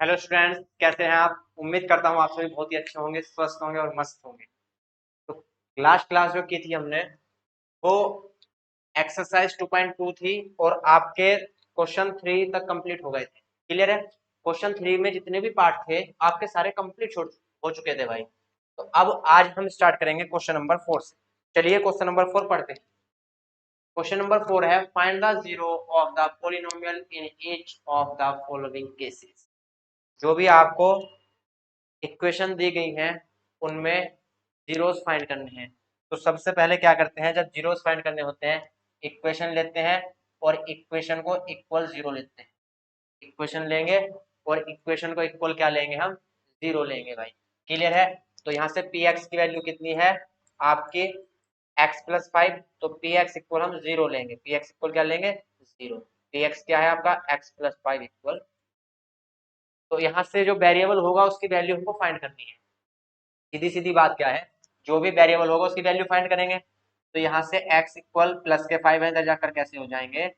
Hello students, कैसे हैं आप? उम्मीद करता हूँ आप सभी बहुत ही अच्छे होंगे, स्वस्थ होंगे और मस्त होंगे। तो लास्ट क्लास जो की थी हमने, वो एक्सरसाइज 2.2 थी और आपके क्वेश्चन 3 तक कंप्लीट हो गए थे। क्लियर है? क्वेश्चन 3 में जितने भी पार्ट थे आपके सारे कंप्लीट हो चुके थे भाई। तो अब आज हम स्टार्ट करेंगे क्वेश्चन नंबर 4 से। चलिए क्वेश्चन नंबर 4 पढ़ते हैं। क्वेश्चन नंबर 4 है, find the zero of the polynomial in each of the following cases. जो भी आपको इक्वेशन दी गई है उनमें जीरोस फाइंड करने हैं। तो सबसे पहले क्या करते हैं, जब जीरोस फाइंड करने होते हैं इक्वेशन लेते हैं और इक्वेशन को इक्वल जीरो लेते हैं। इक्वेशन लेंगे और इक्वेशन को इक्वल क्या लेंगे, हम जीरो लेंगे भाई। क्लियर है? तो यहाँ से पी एक्स की वैल्यू कितनी है आपकी, एक्स प्लस 5। तो पी एक्स इक्वल हम जीरो लेंगे। पी एक्स इक्वल क्या लेंगे, जीरो। पी एक्स क्या है आपका, एक्स प्लस 5 इक्वल। तो यहाँ से जो वेरिएबल होगा उसकी वैल्यू हमको फाइंड करनी है। सीधी सीधी बात क्या है, जो भी वेरिएबल होगा उसकी वैल्यू फाइंड करेंगे। तो यहाँ से x इक्वल प्लस के 5 है, इधर जाकर कैसे हो जाएंगे,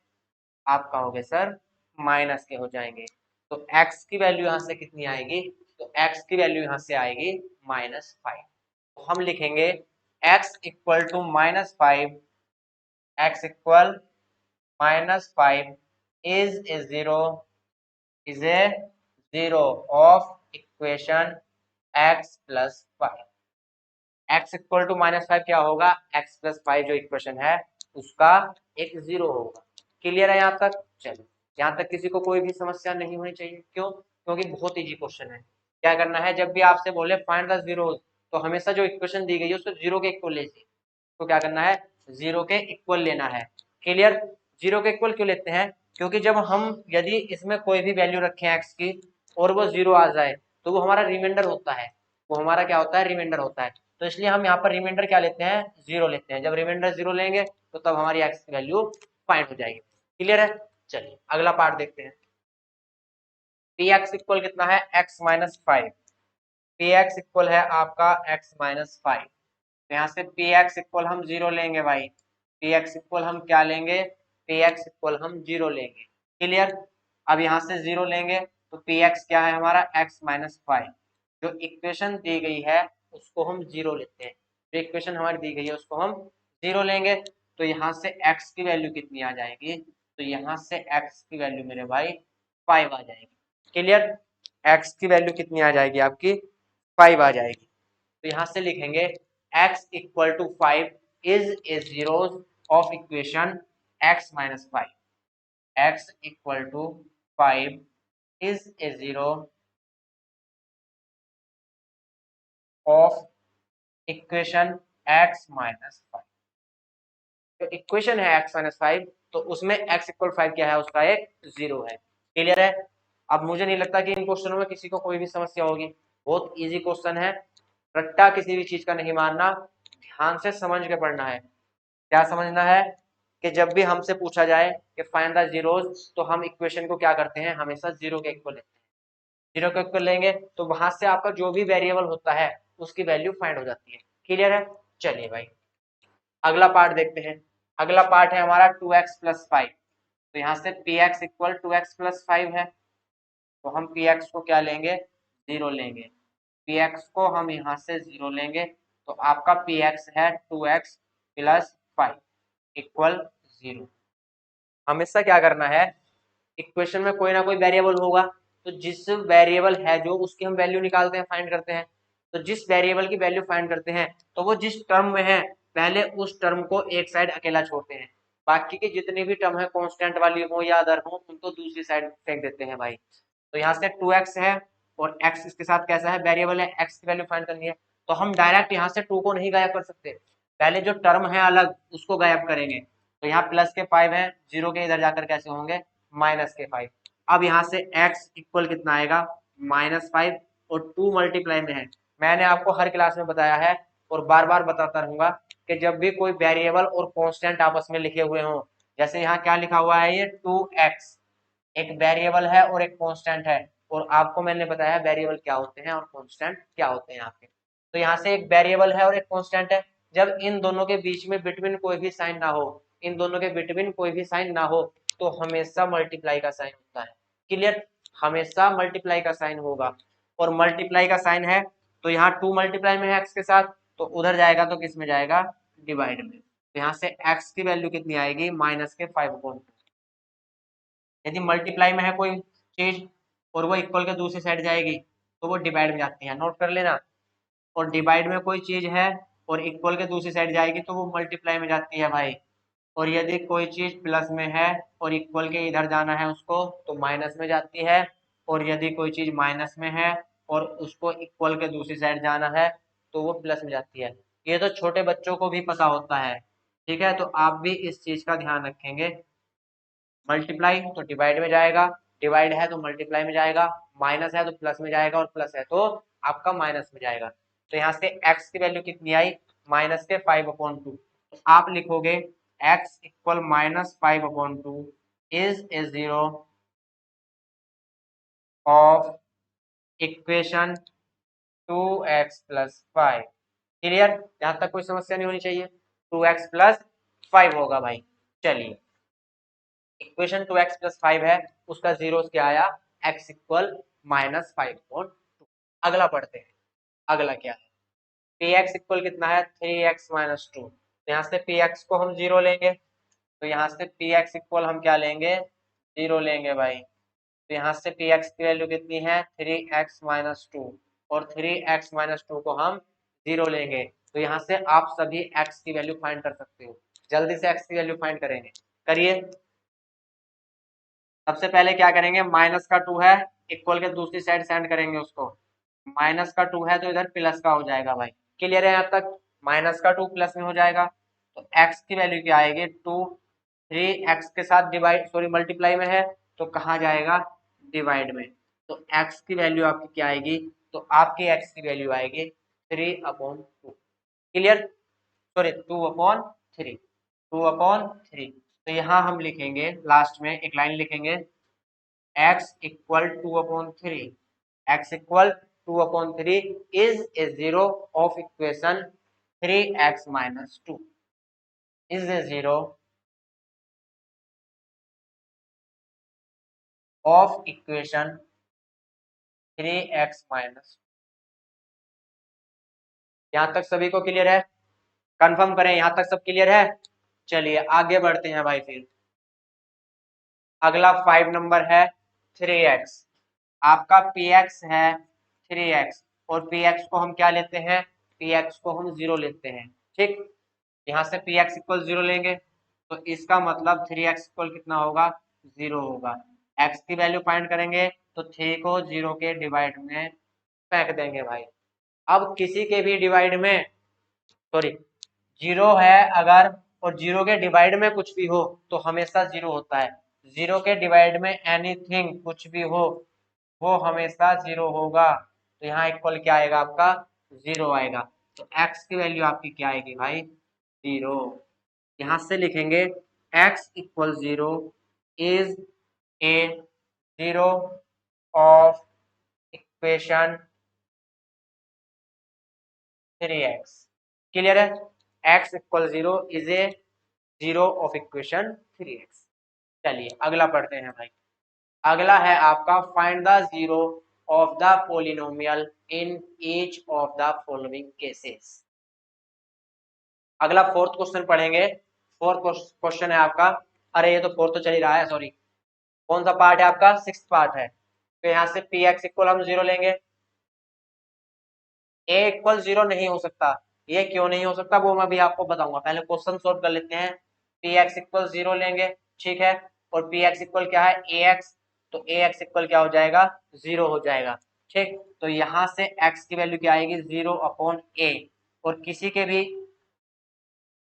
आप कहोगे सर माइनस के हो जाएंगे। तो x की वैल्यू यहाँ से कितनी आएगी, तो x की वैल्यू यहाँ से आएगी -5। तो हम लिखेंगे x equal to -5, x equal -5 is a zero of equation x plus 5। x equal to -5 क्या होगा, x प्लस 5 जो इक्वेशन है उसका एक जीरो होगा। क्लियर है यहाँ तक? चलो, यहाँ तक किसी को कोई भी समस्या नहीं होनी चाहिए। क्यों? क्योंकि बहुत इजी क्वेश्चन है। क्या करना है, जब भी आपसे बोले फाइंड द जीरो, तो हमेशा जो इक्वेशन दी गई है उसको जीरो के इक्वल लीजिए। तो क्या करना है, जीरो के इक्वल लेना है। क्लियर? जीरो के इक्वल क्यों लेते हैं, क्योंकि जब हम यदि इसमें कोई भी वैल्यू रखें एक्स की और वो जीरो आ जाए तो वो हमारा रिमाइंडर होता है। वो हमारा क्या होता है, रिमाइंडर होता है। तो इसलिए हम यहाँ पर रिमाइंडर क्या लेते हैं, जीरो लेते हैं। जब रिमाइंडर जीरो लेंगे तो तब हमारी एक्स की वैल्यू फाइंड हो जाएगी। क्लियर है? चलिए अगला पार्ट देखते हैं। पी एक्स इक्वल कितना है, x minus 5। P X equal है आपका एक्स माइनस 5। तो यहाँ से पी एक्स इक्वल हम जीरो लेंगे भाई। पी एक्स इक्वल हम क्या लेंगे, पी एक्स इक्वल हम जीरो लेंगे। क्लियर? अब यहाँ से जीरो लेंगे तो पी एक्स क्या है हमारा, एक्स माइनस 5। जो इक्वेशन दी गई है उसको हम जीरो लेते हैं। जो इक्वेशन हमारी दी गई है उसको हम जीरो लेंगे। तो यहाँ से x की वैल्यू कितनी आ जाएगी, तो यहाँ से x की वैल्यू मेरे भाई 5 आ जाएगी। क्लियर? x की वैल्यू कितनी आ जाएगी आपकी, 5 आ जाएगी। तो यहाँ से लिखेंगे x equal to 5 is a zero of equation x minus 5। x equal to 5 is a zero of equation x minus 5। जो इक्वेशन है x माइनस 5, तो उसमें x इक्वल 5 क्या है, उसका एक जीरो है। क्लियर है? अब मुझे नहीं लगता कि इन क्वेश्चनों में किसी को कोई भी समस्या होगी। बहुत इजी क्वेश्चन है। रट्टा किसी भी चीज का नहीं मारना, ध्यान से समझ के पढ़ना है। क्या समझना है, कि जब भी हमसे पूछा जाए कि फाइंड द जीरोस, तो हम इक्वेशन को क्या करते हैं, हमेशा जीरो के इक्वल लेते हैं। जीरो के इक्वल लेंगे तो वहां से आपका जो भी वेरिएबल होता है उसकी वैल्यू फाइंड हो जाती है। क्लियर है? चलिए भाई अगला पार्ट देखते हैं। अगला पार्ट है हमारा 2x प्लस 5। तो यहाँ से P X equal 2x plus 5 है। तो हम पी एक्स को क्या लेंगे, जीरो लेंगे। पी एक्स को हम यहाँ से जीरो लेंगे तो आपका पी एक्स है 2x प्लस 5 इक्वल जीरो। हमेशा क्या करना है, इक्वेशन में कोई ना कोई वेरिएबल होगा। तो जिस वेरिएबल है जो उसकी हम वैल्यू निकालते हैं, फाइंड करते हैं। तो जिस वेरिएबल की वैल्यू फाइंड करते हैं तो वो जिस टर्म में है पहले उस टर्म को एक साइड अकेला छोड़ते हैं। बाकी की जितनी भी टर्म है कांस्टेंट वाली हो या अदर हो उनको दूसरी साइड फेंक देते हैं भाई। तो यहाँ से 2x है और x इसके साथ कैसा है, वेरिएबल है, x की वैल्यू फाइंड करनी है। तो हम डायरेक्ट यहाँ से 2 को नहीं गायब कर सकते, पहले जो टर्म है अलग उसको गायब करेंगे। तो यहाँ प्लस के 5 है, जीरो के इधर जाकर कैसे होंगे, माइनस के 5। अब यहाँ से x इक्वल कितना आएगा, -5 और 2 मल्टीप्लाई में है। मैंने आपको हर क्लास में बताया है और बार बार बताता रहूंगा कि जब भी कोई वेरिएबल और कांस्टेंट आपस में लिखे हुए हो, जैसे यहाँ क्या लिखा हुआ है, ये 2x एक वेरिएबल है और एक कांस्टेंट है। और आपको मैंने बताया वेरिएबल क्या होते हैं और कांस्टेंट क्या होते हैं आपके। तो यहाँ से एक वेरिएबल है और एक कांस्टेंट है। जब इन दोनों के बीच में बिटवीन कोई भी साइन ना हो, इन दोनों के बिटवीन कोई भी साइन ना हो, तो हमेशा मल्टीप्लाई का साइन होता है। क्लियर? हमेशा मल्टीप्लाई का साइन होगा, और मल्टीप्लाई का साइन है तो यहाँ 2 मल्टीप्लाई में है x के साथ, तो उधर जाएगा तो किस में जाएगा, डिवाइड में। तो यहाँ से x की वैल्यू कितनी आएगी, माइनस के 5/2। यदि मल्टीप्लाई में है कोई चीज और वो इक्वल के दूसरी साइड जाएगी तो वो डिवाइड में जाती है, नोट कर लेना। और डिवाइड में कोई चीज है और इक्वल के दूसरी साइड जाएगी तो वो मल्टीप्लाई में जाती है भाई। और यदि कोई चीज प्लस में है और इक्वल के इधर जाना है उसको तो माइनस में जाती है। और यदि कोई चीज माइनस में है और उसको इक्वल के दूसरी साइड जाना है तो वो प्लस में जाती है। ये तो छोटे बच्चों को भी पता होता है, ठीक है, तो आप भी इस चीज का ध्यान रखेंगे। मल्टीप्लाई तो डिवाइड में जाएगा, डिवाइड है तो मल्टीप्लाई में जाएगा, माइनस है तो प्लस में जाएगा, और प्लस है तो आपका माइनस में जाएगा। तो यहाँ से x की वैल्यू कितनी आई, माइनस के 5/2। तो आप लिखोगे x equal minus 5/2 is a zero of equation 2x + 5। Clear, यहाँ तक कोई समस्या नहीं होनी चाहिए। 2x + 5 होगा भाई। चलिए, इक्वेशन 2x + 5 है, उसका जीरो क्या आया, x इक्वल -5/2। अगला पढ़ते हैं, अगला क्या है, px इक्वल कितना है, 3x - 2। तो यहाँ से px को हम जीरो लेंगे, तो यहाँ से px इक्वल हम क्या लेंगे, जीरो लेंगे भाई। तो यहाँ से px की वैल्यू कितनी है, 3x - 2, और 3x - 2 को हम जीरो लेंगे। तो यहाँ से आप सभी x की वैल्यू फाइंड कर सकते हो। जल्दी से x की वैल्यू फाइंड करेंगे, करिए। सबसे पहले क्या करेंगे, माइनस का 2 है, इक्वल के दूसरी साइड सेंड करेंगे उसको। माइनस का 2 है तो इधर प्लस का हो जाएगा भाई। क्लियर है यहाँ तक, माइनस का 2 प्लस में हो जाएगा। तो x की वैल्यू क्या आएगी, 2। 3x के साथ डिवाइड, सॉरी मल्टीप्लाई में है तो कहाँ जाएगा, डिवाइड में। तो x की वैल्यू आपकी क्या आएगी, तो आपकी x की वैल्यू आएगी 3/2। Clear, sorry 2/3, 2/3। तो यहाँ हम लिखेंगे, लास्ट में एक लाइन लिखेंगे, x equal 2/3, x equal 2/3 is a zero of equation 3x - 2 is a zero of equation 3x - 2। यहाँ तक सभी को क्लियर है, कंफर्म करें, यहाँ तक सब क्लियर है। चलिए आगे बढ़ते हैं भाई। फिर अगला 5 नंबर है 3x। आपका px है 3x, और px को हम क्या लेते हैं, px को हम जीरो लेते हैं, ठीक। यहाँ से px इक्वल जीरो लेंगे तो इसका मतलब 3x इक्वल कितना होगा, जीरो होगा। x की वैल्यू फाइंड करेंगे तो 3 को जीरो के डिवाइड में फेंक देंगे भाई। अब किसी के भी डिवाइड में, सॉरी, जीरो है अगर, और जीरो के डिवाइड में कुछ भी हो तो हमेशा जीरो होता है। जीरो के डिवाइड में एनीथिंग कुछ भी हो वो हमेशा जीरो होगा। तो यहाँ इक्वल क्या आएगा आपका, जीरो आएगा। तो x की वैल्यू आपकी क्या आएगी भाई, जीरो। यहाँ से लिखेंगे x equal zero is a zero of equation 3x। Clear है, x equal zero is a zero of equation 3x। चलिए अगला पढ़ते हैं भाई। अगला है आपका find the zero of the polynomial in each of the following cases. अगला फोर्थ क्वेश्चन पढ़ेंगे। फोर्थ क्वेश्चन है आपका, अरे ये तो फोर्थ तो चल ही रहा है, सॉरी, कौन सा पार्ट है आपका, सिक्स्थ पार्ट है। तो यहाँ से पी एक्स इक्वल हम जीरो लेंगे। ए इक्वल जीरो नहीं हो सकता, ये क्यों नहीं हो सकता वो मैं भी आपको बताऊंगा, पहले क्वेश्चन सोल्व कर लेते हैं। पी एक्स इक्वल जीरो लेंगे, ठीक है, और पी एक्स इक्वल क्या है, ए एक्स। तो ए एक्स इक्वल क्या हो जाएगा, जीरो हो जाएगा, ठीक। तो यहाँ से एक्स की वैल्यू क्या आएगी, 0/a। और किसी के भी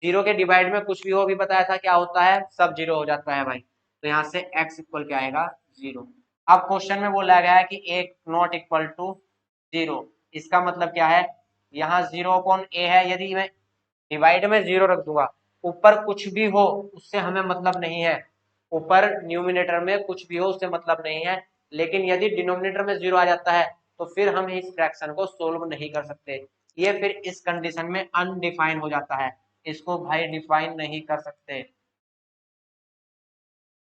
जीरो के डिवाइड में कुछ भी हो, भी बताया था क्या होता है, सब जीरो हो जाता है भाई। तो यहाँ से x इक्वल क्या आएगा, जीरो। अब क्वेश्चन में बोला गया है कि a not equal to zero, इसका मतलब क्या है, यहाँ 0/a है, यदि मैं डिवाइड में जीरो रख दूंगा, ऊपर कुछ भी हो उससे हमें मतलब नहीं है, ऊपर न्यूमिनेटर में कुछ भी हो उससे मतलब नहीं है। लेकिन यदि डिनोमिनेटर में जीरो आ जाता है तो फिर हम इस फ्रैक्शन को सोल्व नहीं कर सकते, ये फिर इस कंडीशन में अनडिफाइन हो जाता है, इसको भाई डिफाइन नहीं कर सकते,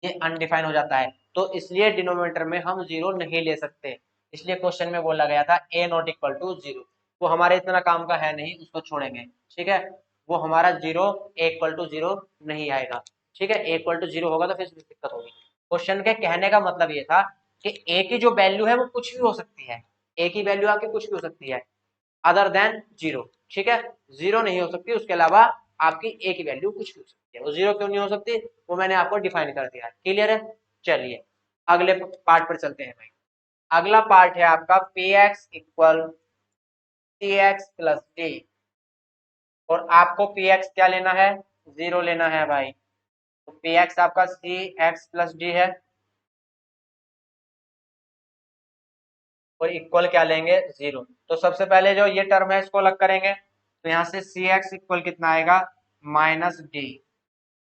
ये अनडिफाइन हो जाता है। तो इसलिए डिनोमिनेटर में हम 0 नहीं ले सकते, इसलिए क्वेश्चन में बोला गया था a नॉट इक्वल टू 0। वो हमारे इतना काम का है नहीं, उसको छोड़ेंगे, ठीक है। वो हमारा 0 a इक्वल टू 0 नहीं आएगा, ठीक है। a इक्वल टू 0 होगा तो फिर दिक्कत होगी। क्वेश्चन के कहने का मतलब ये था कि a की जो वैल्यू है वो कुछ भी हो सकती है, a की वैल्यू आपकी कुछ भी हो सकती है अदर देन 0, ठीक है। 0 नहीं हो सकती, उसके अलावा आपकी a की वैल्यू कुछ भी हो सकती है। वो 0 क्यों नहीं हो सकती वो मैंने आपको डिफाइन कर दिया, क्लियर है। चलिए अगले पार्ट पर चलते हैं भाई। अगला पार्ट है आपका P X equal C X plus D, और आपको पी एक्स क्या लेना है, 0 लेना है भाई। तो पी एक्स आपका सी एक्स प्लस डी है, और इक्वल क्या लेंगे 0। तो सबसे पहले जो ये टर्म है इसको अलग करेंगे, तो यहाँ से सी एक्स इक्वल कितना आएगा माइनस डी,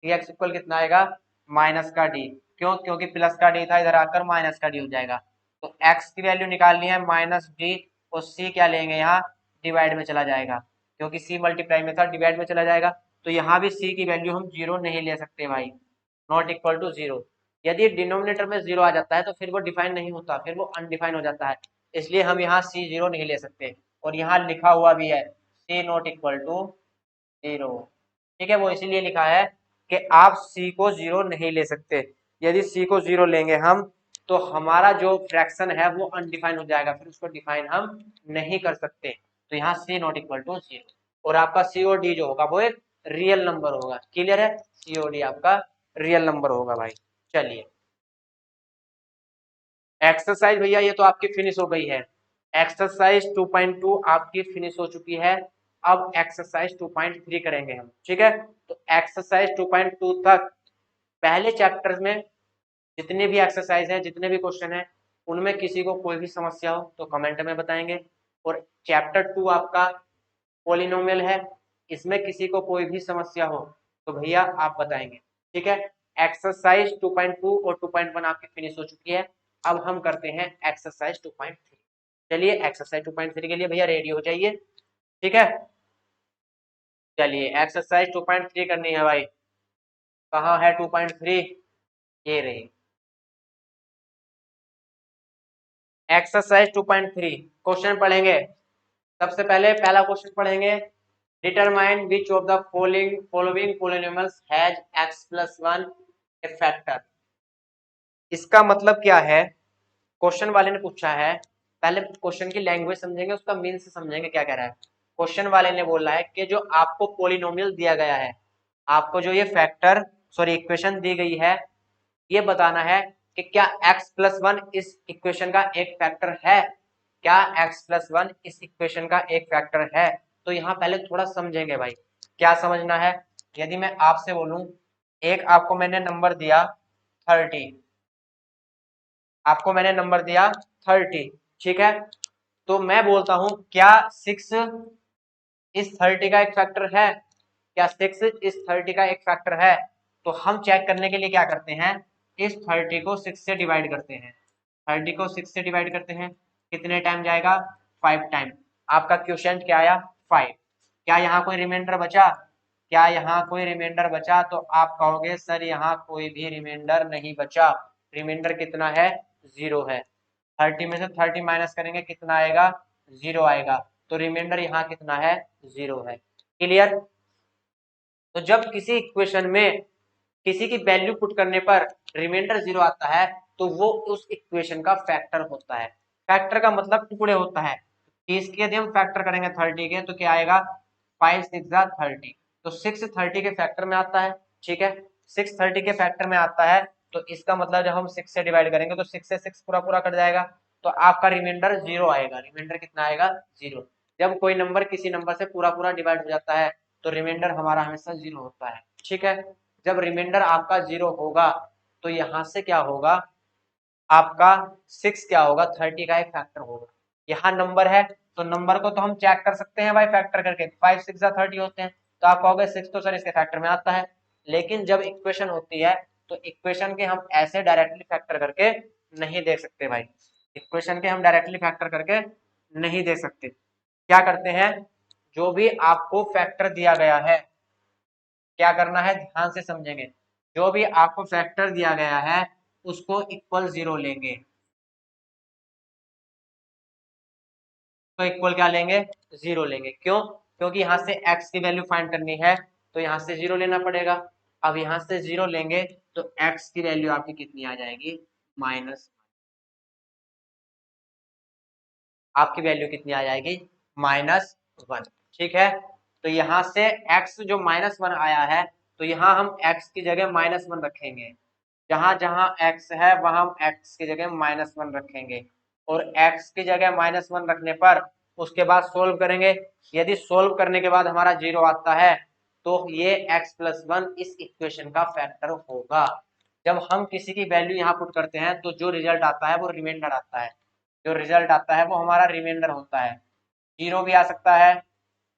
सी एक्स इक्वल कितना आएगा माइनस का डी। क्यों, क्योंकि प्लस का डी था, इधर आकर माइनस का डी हो जाएगा। तो एक्स की वैल्यू निकालनी है माइनस डी, और सी क्या लेंगे यहाँ डिवाइड में चला जाएगा, क्योंकि सी मल्टीप्लाई में था डिवाइड में चला जाएगा। तो यहाँ भी सी की वैल्यू हम 0 नहीं ले सकते भाई, नॉट इक्वल टू 0। यदि डिनोमिनेटर में 0 आ जाता है तो फिर वो डिफाइन नहीं होता, फिर वो अनडिफाइन हो जाता है, इसलिए हम यहाँ सी 0 नहीं ले सकते। और यहाँ लिखा हुआ भी है सी नॉट इक्वल टू 0, ठीक है। वो इसीलिए लिखा है कि आप सी को 0 नहीं ले सकते। यदि सी को 0 लेंगे हम तो हमारा जो फ्रैक्शन है वो अनडिफाइन हो जाएगा, फिर उसको डिफाइन हम नहीं कर सकते। तो यहाँ सी नॉट इक्वल टू 0, और आपका सी और डी जो होगा वो एक रियल नंबर होगा, क्लियर है। सी और डी आपका रियल नंबर होगा भाई। चलिए एक्सरसाइज भैया ये तो आपकी फिनिश हो गई है, एक्सरसाइज 2.2 आपकी फिनिश हो चुकी है। अब एक्सरसाइज 2.3 करेंगे हम, ठीक है। तो एक्सरसाइज 2.2 तक पहले चैप्टर में जितने भी एक्सरसाइज है, जितने भी क्वेश्चन है, उनमें किसी को कोई भी समस्या हो तो कमेंट में बताएंगे। और चैप्टर 2 आपका पॉलिनोमियल है, इसमें किसी को कोई भी समस्या हो तो भैया आप बताएंगे, ठीक है। एक्सरसाइज 2.2 और 2.1 आपकी फिनिश हो चुकी है। अब हम करते हैं एक्सरसाइज 2.3। चलिए एक्सरसाइज 2.3 के लिए भैया रेडी हो जाइए, ठीक है। चलिए एक्सरसाइज 2.3 करनी है भाई। कहाँ है 2.3, ये रही एक्सरसाइज 2.3। क्वेश्चन पढ़ेंगे, सबसे पहले पहला क्वेश्चन पढ़ेंगे, determine which of the following polynomials has x plus 1 A factor. इसका मतलब क्या है, क्वेश्चन वाले ने पूछा है, पहले क्वेश्चन की लैंग्वेज समझेंगे, उसका मीन्स समझेंगे क्या कह रहा है। क्वेश्चन वाले ने बोला है कि जो आपको पॉलिनोमियल दिया गया है, आपको जो ये फैक्टर सॉरी इक्वेशन दी गई है, ये बताना है कि क्या x प्लस 1 इस इक्वेशन का एक फैक्टर है, क्या x प्लस 1 इस इक्वेशन का एक फैक्टर है। तो यहाँ पहले थोड़ा समझेंगे भाई, क्या समझना है। यदि मैं आपसे बोलूं, एक आपको मैंने नंबर दिया 30, आपको मैंने नंबर दिया 30, ठीक है। तो मैं बोलता हूं क्या 6 इस 30 का एक फैक्टर है, क्या 6 इस 30 का एक फैक्टर है। तो हम चेक करने के लिए क्या करते हैं, इस 30 को 6 से डिवाइड करते हैं, 30 को 6 से डिवाइड करते हैं, कितने टाइम जाएगा 5 टाइम। आपका क्वेश्चन क्या आया 5। क्या यहाँ कोई रिमाइंडर बचा, क्या यहाँ कोई रिमाइंडर बचा, तो आप कहोगे सर यहाँ कोई भी रिमाइंडर नहीं बचा, रिमाइंडर कितना है 0 है। 30 में से 30 माइनस करेंगे कितना आएगा 0 आएगा, तो रिमाइंडर यहाँ कितना है 0 है, क्लियर। तो जब किसी इक्वेशन में किसी की वैल्यू पुट करने पर रिमाइंडर 0 आता है तो वो उस इक्वेशन का फैक्टर होता है। फैक्टर का मतलब टुकड़े होता है, 30 के यदि हम फैक्टर करेंगे 30 के तो क्या आएगा 5 6 30, तो 6 30 के फैक्टर में आता है, ठीक है। 6 30 के फैक्टर में आता है, तो इसका मतलब जब हम 6 से डिवाइड करेंगे तो 6 से 6 पूरा पूरा कट जाएगा, तो आपका रिमाइंडर 0 आएगा। रिमाइंडर कितना आएगा 0। जब कोई नंबर किसी नंबर से पूरा पूरा डिवाइड हो जाता है तो रिमाइंडर हमारा हमेशा 0 होता है, ठीक है। जब रिमाइंडर आपका 0 होगा तो यहां से क्या होगा, आपका 6 क्या होगा 30 का एक फैक्टर होगा। यहाँ नंबर है तो नंबर को तो हम चेक कर सकते हैं भाई फैक्टर करके, 5 6 30 होते हैं, तो आप कहोगे 6 तो सर इसके फैक्टर में आता है। लेकिन जब इक्वेशन होती है तो इक्वेशन के हम ऐसे डायरेक्टली फैक्टर करके नहीं देख सकते भाई, इक्वेशन के हम डायरेक्टली फैक्टर करके नहीं दे सकते। क्या करते हैं, जो भी आपको फैक्टर दिया गया है, क्या करना है ध्यान से समझेंगे, जो भी आपको फैक्टर दिया गया है उसको इक्वल 0 लेंगे। तो इक्वल क्या लेंगे? 0 लेंगे। क्यों? क्योंकि यहाँ से x की वैल्यू फाइंड करनी है तो यहाँ से 0 लेना पड़ेगा। अब यहाँ से 0 लेंगे तो x की वैल्यू आपकी कितनी आ जाएगी? माइनस, आपकी वैल्यू कितनी आ जाएगी? -1। ठीक है, तो यहाँ से x जो -1 आया है तो यहाँ हम x की जगह -1 रखेंगे। जहां जहां x है वहां हम x की जगह -1 रखेंगे और x की जगह -1 रखने पर उसके बाद सोल्व करेंगे। यदि सोल्व करने के बाद हमारा 0 आता है तो ये x+1 इस इक्वेशन का फैक्टर होगा। जब हम किसी की वैल्यू यहाँ पुट करते हैं तो जो रिजल्ट आता है वो रिमाइंडर आता है। जो रिजल्ट आता है वो हमारा रिमाइंडर होता है। 0 भी आ सकता है,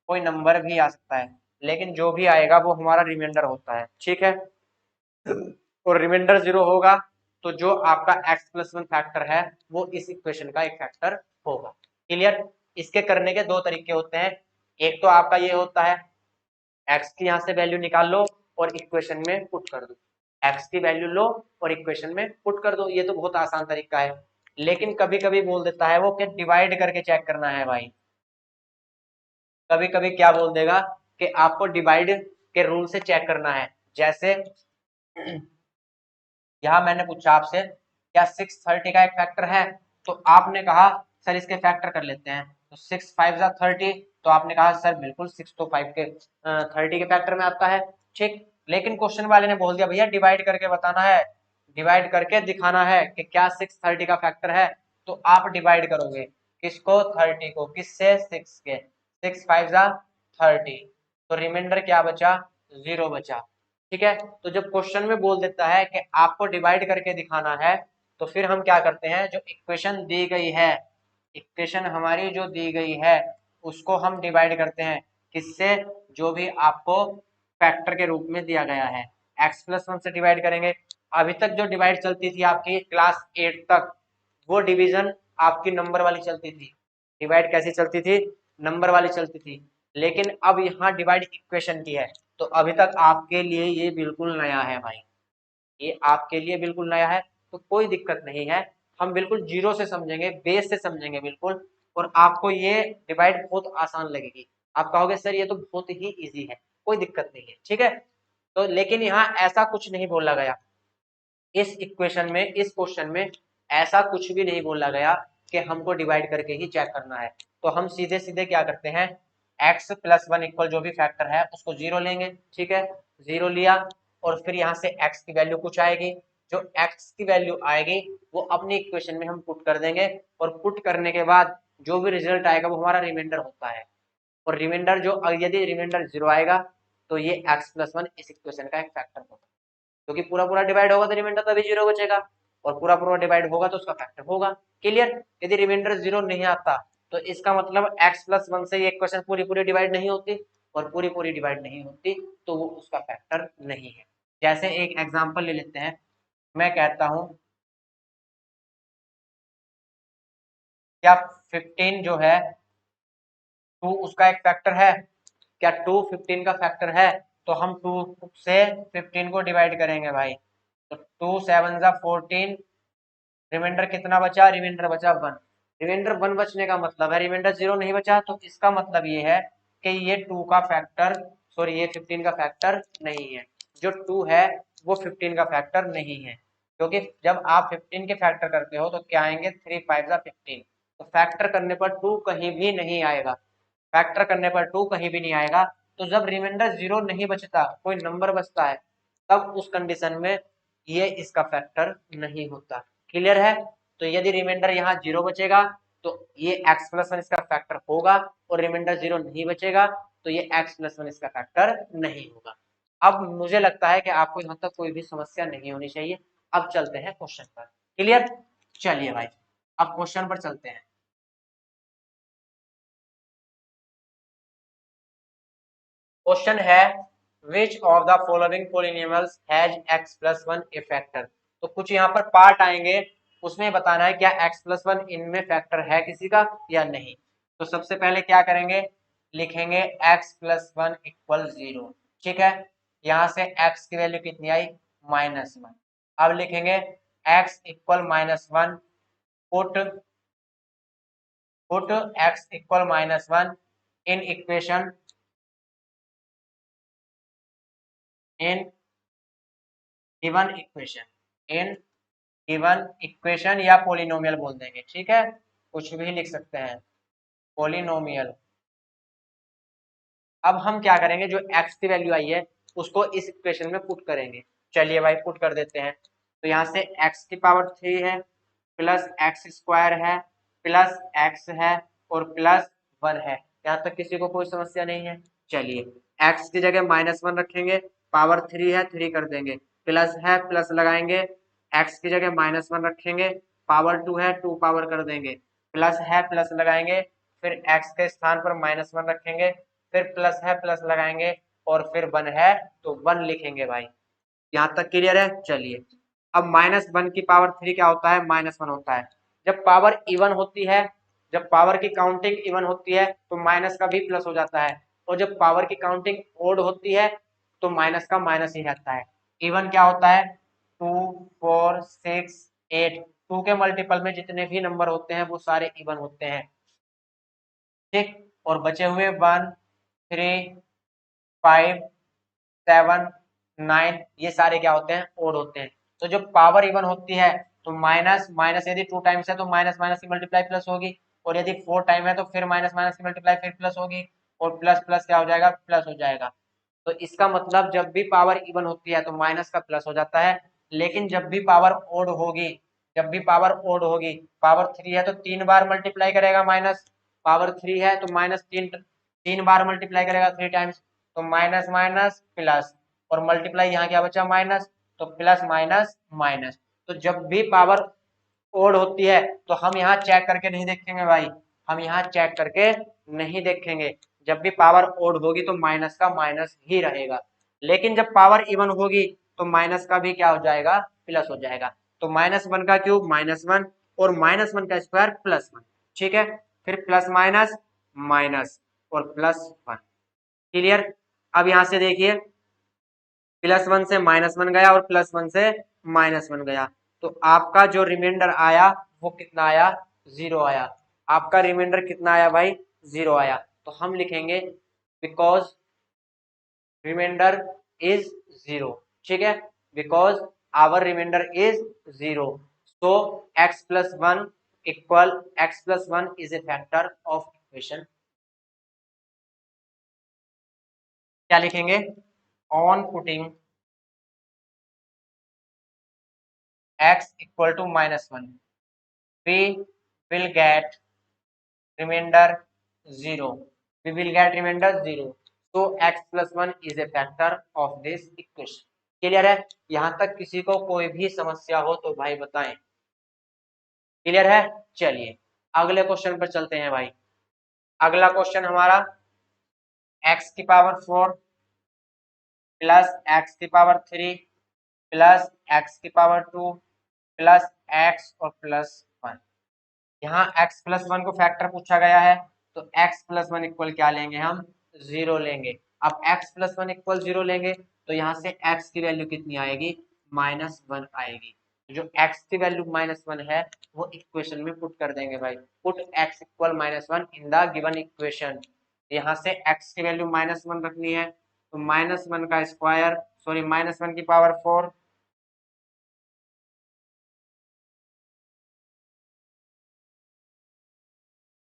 कोई नंबर भी आ सकता है, लेकिन जो भी आएगा वो हमारा रिमाइंडर होता है। ठीक है, और रिमाइंडर 0 होगा तो जो आपका x+1 फैक्टर है वो इस इक्वेशन का एक फैक्टर होगा। क्लियर? इसके करने के दो तरीके होते हैं। एक तो आपका ये होता है x की यहाँ से वैल्यू निकाल लो और इक्वेशन में पुट कर दो। x की वैल्यू लो और इक्वेशन में पुट कर दो, ये तो बहुत आसान तरीका है। लेकिन कभी कभी बोल देता है वो कि डिवाइड करके चेक करना है भाई। कभी कभी क्या बोल देगा कि आपको डिवाइड के रूल से चेक करना है। जैसे यहाँ मैंने पूछा आपसे क्या 630 का एक फैक्टर है, तो आपने कहा सर इसके फैक्टर कर लेते हैं। तो 6 5 जा 30, तो आपने कहा सर बिल्कुल 6 तो 5 के 30 के फैक्टर में आता है। ठीक, लेकिन क्वेश्चन वाले ने बोल दिया भैया डिवाइड करके बताना है, डिवाइड करके दिखाना है कि क्या 630 का फैक्टर है। तो आप डिवाइड करोगे किसको? 30 को। किससे? 6 के। 6 5 जा 30, तो रिमाइंडर क्या बचा? 0 बचा। ठीक है, तो जब क्वेश्चन में बोल देता है कि आपको डिवाइड करके दिखाना है तो फिर हम क्या करते हैं, जो इक्वेशन दी गई है, इक्वेशन हमारी जो दी गई है उसको हम डिवाइड करते हैं। किससे? जो भी आपको फैक्टर के रूप में दिया गया है, x+1 से डिवाइड करेंगे। अभी तक जो डिवाइड चलती थी आपकी क्लास 8 तक, वो डिवीजन आपकी नंबर वाली चलती थी। डिवाइड कैसी चलती थी? नंबर वाली चलती थी। लेकिन अब यहाँ डिवाइड इक्वेशन की है, तो अभी तक आपके लिए ये बिल्कुल नया है भाई, ये आपके लिए बिल्कुल नया है। तो कोई दिक्कत नहीं है, हम बिल्कुल जीरो से समझेंगे, बेस से समझेंगे बिल्कुल, और आपको ये डिवाइड बहुत आसान लगेगी। आप कहोगे सर ये तो बहुत ही इजी है, कोई दिक्कत नहीं है। ठीक है, तो लेकिन यहाँ ऐसा कुछ नहीं बोला गया इस इक्वेशन में, इस क्वेश्चन में ऐसा कुछ भी नहीं बोला गया कि हमको डिवाइड करके ही चेक करना है। तो हम सीधे सीधे क्या करते हैं, x+1 इक्वल जो भी फैक्टर है उसको 0 लेंगे। ठीक है, 0 लिया और फिर यहाँ से x की वैल्यू कुछ आएगी। जो x की वैल्यू आएगी वो अपनी इक्वेशन में हम पुट कर देंगे, और पुट करने के बाद जो भी रिजल्ट आएगा वो हमारा रिमाइंडर होता है। और रिमाइंडर जो, यदि रिमाइंडर 0 आएगा तो ये x+1 इस इक्वेशन का एक फैक्टर होगा। क्योंकि पूरा पूरा डिवाइड होगा तो रिमाइंडर तभी 0 बचेगा, और पूरा पूरा डिवाइड होगा तो उसका फैक्टर होगा। क्लियर? यदि रिमाइंडर 0 नहीं आता तो इसका मतलब x+1 से ये इक्वेशन पूरी पूरी डिवाइड नहीं होती, और पूरी पूरी डिवाइड नहीं होती तो वो उसका फैक्टर नहीं है। जैसे एक एग्जांपल ले लेते हैं, मैं कहता हूं क्या 15 जो है 2 उसका एक फैक्टर है? क्या 2 15 का फैक्टर है? तो हम 2 से 15 को डिवाइड करेंगे भाई, तो 2 7 जा 14, रिमाइंडर कितना बचा? रिमाइंडर बचा 1। रिमाइंडर 1 बचने का मतलब है रिमाइंडर 0 नहीं बचा, तो इसका मतलब ये है कि ये 2 का फैक्टर, सॉरी ये 15 का फैक्टर नहीं है। जो 2 है वो 15 का फैक्टर नहीं है, क्योंकि जब आप 15 के फैक्टर करते हो तो क्या आएंगे? 3 5 जा 15, तो फैक्टर करने पर 2 कहीं भी नहीं आएगा। फैक्टर करने पर 2 कहीं भी नहीं आएगा। तो जब रिमाइंडर 0 नहीं बचता, कोई नंबर बचता है, तब उस कंडीशन में ये इसका फैक्टर नहीं होता। क्लियर है? तो यदि रिमाइंडर यहाँ 0 बचेगा तो ये x+1 इसका फैक्टर होगा, और रिमाइंडर 0 नहीं बचेगा तो ये x+1 इसका फैक्टर नहीं होगा। अब मुझे लगता है कि आपको यहाँ तक कोई भी समस्या नहीं होनी चाहिए। अब चलते हैं क्वेश्चन पर। क्लियर? चलिए भाई, अब क्वेश्चन पर चलते हैं। क्वेश्चन है which of the following polynomials has x+1 A factor. तो कुछ यहाँ पर पार्ट आएंगे, उसमें बताना है क्या x+1 इनमें फैक्टर है किसी का या नहीं। तो सबसे पहले क्या करेंगे, लिखेंगे x+1 इक्वल 0। ठीक है, यहाँ से x की वैल्यू कितनी आई? -1। अब लिखेंगे x equal -1, put x equal -1 in equation, in given equation या पोलिनोमियल बोल देंगे, ठीक है, कुछ भी लिख सकते हैं, पोलिनोमियल। अब हम क्या करेंगे, जो x की वैल्यू आई है उसको इस इक्वेशन में पुट करेंगे। चलिए भाई पुट कर देते हैं। तो यहाँ से x की पावर 3 है, प्लस एक्स स्क्वायर है, प्लस x है और प्लस 1 है। यहाँ तक किसी को कोई समस्या नहीं है। चलिए x की जगह -1 रखेंगे, पावर 3 है 3 कर देंगे, प्लस है प्लस लगाएंगे, x की जगह -1 रखेंगे, पावर 2 है 2 पावर कर देंगे, प्लस है प्लस लगाएंगे, फिर x के स्थान पर -1 रखेंगे, फिर प्लस है प्लस लगाएंगे और फिर 1 है तो 1 लिखेंगे भाई। यहाँ तक क्लियर है। चलिए अब -1 की पावर 3 क्या होता है, -1 होता है। जब पावर इवन होती है, जब पावर की काउंटिंग इवन होती है तो माइनस का भी प्लस हो जाता है, और जब पावर की काउंटिंग ओड होती है तो माइनस का माइनस ही रहता है। इवन क्या होता है, 2 4 6 8, 2 के मल्टीपल में जितने भी नंबर होते हैं वो सारे इवन होते हैं, ठीक। और बचे हुए 1 3 5 7 9 ये सारे क्या होते हैं, ओड होते हैं। तो जब पावर इवन होती है तो माइनस माइनस यदि 2 टाइम्स है तो माइनस माइनस की मल्टीप्लाई प्लस होगी, और यदि 4 टाइम है तो फिर माइनस माइनस की मल्टीप्लाई फिर प्लस होगी, और प्लस प्लस क्या हो जाएगा, प्लस हो जाएगा। तो इसका मतलब जब भी पावर इवन होती है तो माइनस का प्लस हो जाता है, लेकिन जब भी पावर ओड होगी, जब भी पावर ओड होगी, पावर 3 है तो 3 बार मल्टीप्लाई करेगा माइनस, पावर 3 है तो माइनस 3 बार मल्टीप्लाई करेगा 3 टाइम्स, तो माइनस माइनस प्लस, और मल्टीप्लाई यहाँ क्या बचा माइनस, तो प्लस माइनस माइनस। तो जब भी पावर ओड होती है तो हम यहाँ चेक करके नहीं देखेंगे भाई, हम यहाँ चेक करके नहीं देखेंगे। जब भी पावर ओड होगी तो माइनस का माइनस ही रहेगा, लेकिन जब पावर इवन होगी तो माइनस का भी क्या हो जाएगा, प्लस हो जाएगा। तो -1 का क्यूब -1 और -1 का स्क्वायर +1, ठीक है। फिर प्लस माइनस माइनस और +1, क्लियर। अब यहाँ से देखिए +1 से -1 गया और +1 से -1 गया, तो आपका जो रिमाइंडर आया वो कितना आया, 0 आया। आपका रिमाइंडर कितना आया भाई, 0 आया। तो हम लिखेंगे बिकॉज रिमाइंडर इज 0, ठीक है, because our remainder is 0, so x+1 equal x+1 is a factor of equation. क्या लिखेंगे, on putting x equal to -1 we will get remainder 0, we will get remainder 0, so x+1 is a factor of this equation। Clear है। यहां तक किसी को कोई भी समस्या हो तो भाई बताएं, क्लियर है। चलिए अगले क्वेश्चन पर चलते हैं भाई। अगला क्वेश्चन हमारा x की पावर 4 प्लस x की पावर 3 प्लस x की पावर 2 प्लस x और +1। यहाँ x+1 को फैक्टर पूछा गया है तो x+1 इक्वल क्या लेंगे हम, 0 लेंगे। अब x+1 इक्वल 0 लेंगे तो यहाँ से x की वैल्यू कितनी आएगी, -1 आएगी। जो x की वैल्यू -1 है वो इक्वेशन में पुट कर देंगे भाई, put x equal -1 in the given equation. यहाँ से x की वैल्यू -1 रखनी है, तो -1 का स्क्वायर, सॉरी -1 की power 4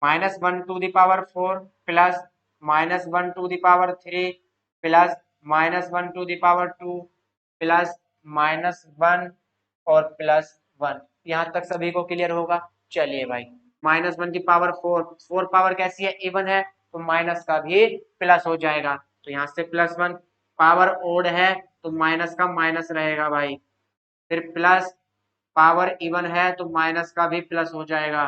-1 to the power 4 plus -1 to the power 3 plus -1 to the power 2 plus -1 और +1। यहाँ तक सभी को क्लियर होगा। चलिए भाई -1 की पावर 4 पावर कैसी है, इवन है, तो माइनस का भी प्लस हो जाएगा, तो यहाँ से +1। पावर ओड है तो माइनस का माइनस रहेगा भाई, फिर प्लस पावर इवन है तो माइनस का भी प्लस हो जाएगा,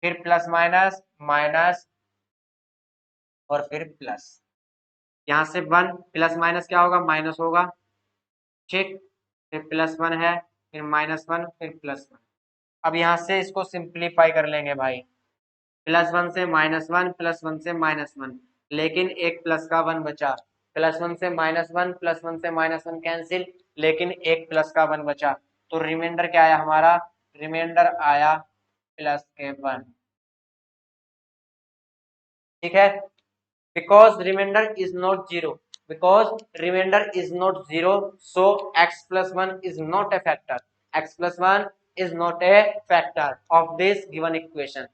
फिर प्लस माइनस माइनस और फिर प्लस। यहाँ से 1 प्लस माइनस क्या होगा, माइनस होगा, ठीक। फिर +1 है, फिर -1 फिर +1। अब यहाँ से इसको सिंप्लीफाई कर लेंगे भाई, +1 से -1 +1 से -1, लेकिन एक प्लस का 1 बचा, +1 से -1 +1 से -1 कैंसिल, लेकिन एक प्लस का 1 बचा, तो रिमाइंडर क्या आया हमारा, रिमाइंडर आया प्लस के 1। ठीक है, because remainder is not zero, because remainder is not zero, so x plus 1 is not a factor, x plus 1 is not a factor of this given equation।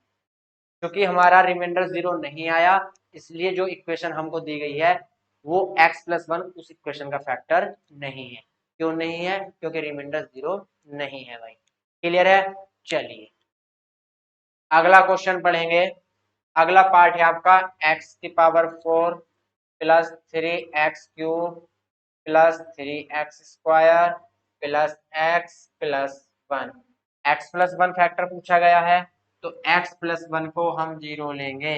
क्योंकि हमारा रिमाइंडर जीरो नहीं आया, इसलिए जो इक्वेशन हमको दी गई है वो x प्लस 1 उस इक्वेशन का फैक्टर नहीं है। क्यों नहीं है, क्योंकि रिमाइंडर जीरो नहीं है भाई। क्लियर है, चलिए अगला क्वेश्चन पढ़ेंगे। अगला पार्ट है आपका x की power 4 plus 3x³ plus 3x² plus x plus 1। x plus 1 factor पूछा गया है, तो x प्लस 1 को हम जीरो लेंगे।